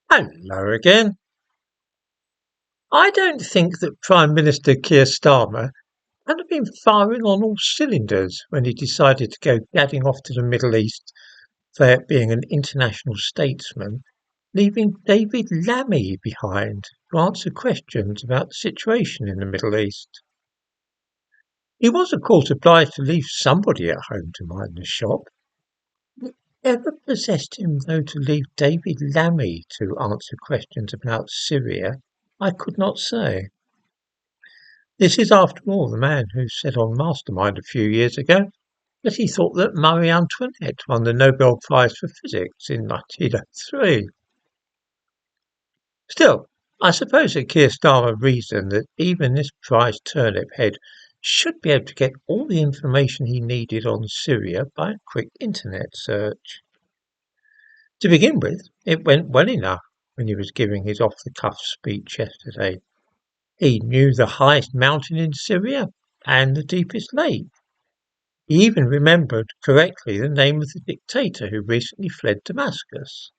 Hello again. I don't think that Prime Minister Keir Starmer had been firing on all cylinders when he decided to go gadding off to the Middle East, there being an international statesman, leaving David Lammy behind to answer questions about the situation in the Middle East. He was, of course, obliged to leave somebody at home to mind the shop. Whatever possessed him, though, to leave David Lammy to answer questions about Syria, I could not say. This is, after all, the man who said on Mastermind a few years ago that he thought that Marie Antoinette won the Nobel Prize for Physics in 1903. Still, I suppose that Keir Starmer reasoned that even this prize turnip head should be able to get all the information he needed on Syria by a quick internet search. To begin with, it went well enough when he was giving his off-the-cuff speech yesterday. He knew the highest mountain in Syria and the deepest lake. He even remembered correctly the name of the dictator who recently fled Damascus.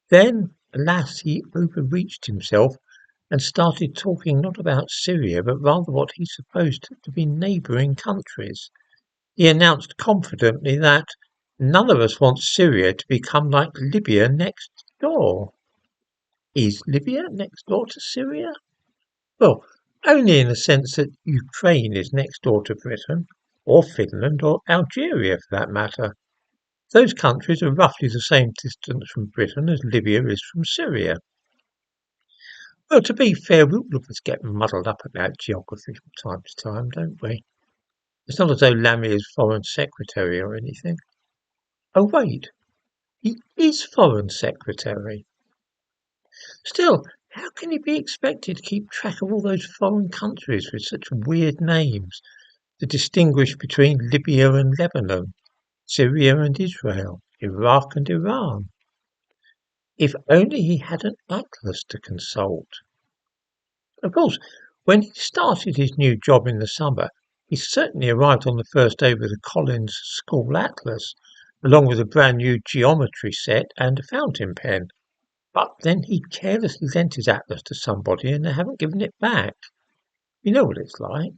Then, alas, he overreached himself and started talking not about Syria, but rather what he supposed to be neighbouring countries. He announced confidently that none of us wants Syria to become like Libya next door. Is Libya next door to Syria? Well, only in the sense that Ukraine is next door to Britain, or Finland, or Algeria for that matter. Those countries are roughly the same distance from Britain as Libya is from Syria. Well, to be fair, all of us get muddled up about geography from time to time, don't we? It's not as though Lammy is Foreign Secretary or anything. Oh, wait, he is Foreign Secretary. Still, how can he be expected to keep track of all those foreign countries with such weird names, to distinguish between Libya and Lebanon, Syria and Israel, Iraq and Iran? If only he had an atlas to consult. Of course, when he started his new job in the summer, he certainly arrived on the first day with a Collins School Atlas, along with a brand new geometry set and a fountain pen. But then he carelessly lent his atlas to somebody and they haven't given it back. You know what it's like.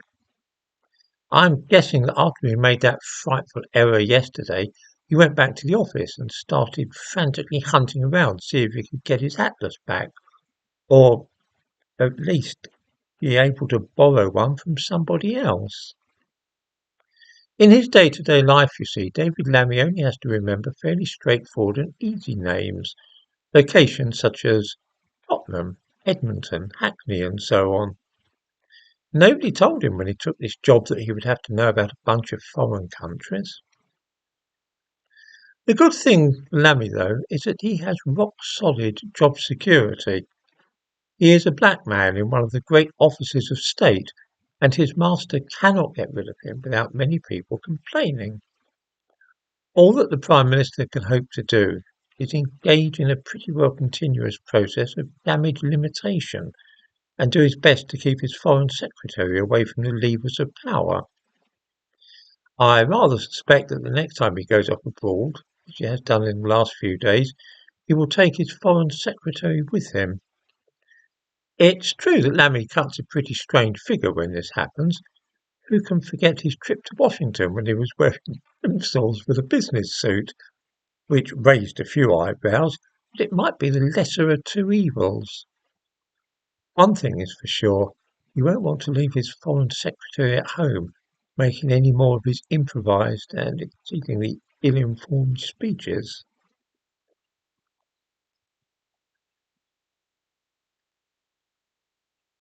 I'm guessing that after he made that frightful error yesterday, he went back to the office and started frantically hunting around to see if he could get his atlas back, or at least be able to borrow one from somebody else. In his day-to-day life, you see, David Lammy only has to remember fairly straightforward and easy names, locations such as Tottenham, Edmonton, Hackney, and so on. Nobody told him when he took this job that he would have to know about a bunch of foreign countries. The good thing for Lammy, though, is that he has rock-solid job security. He is a black man in one of the great offices of state, and his master cannot get rid of him without many people complaining. All that the Prime Minister can hope to do is engage in a pretty well continuous process of damage limitation and do his best to keep his Foreign Secretary away from the levers of power. I rather suspect that the next time he goes off abroad, which he has done in the last few days, he will take his Foreign Secretary with him. It's true that Lammy cuts a pretty strange figure when this happens. Who can forget his trip to Washington when he was wearing plimsolls with a business suit, which raised a few eyebrows, but it might be the lesser of two evils. One thing is for sure, he won't want to leave his Foreign Secretary at home, making any more of his improvised and exceedingly ill-informed speeches.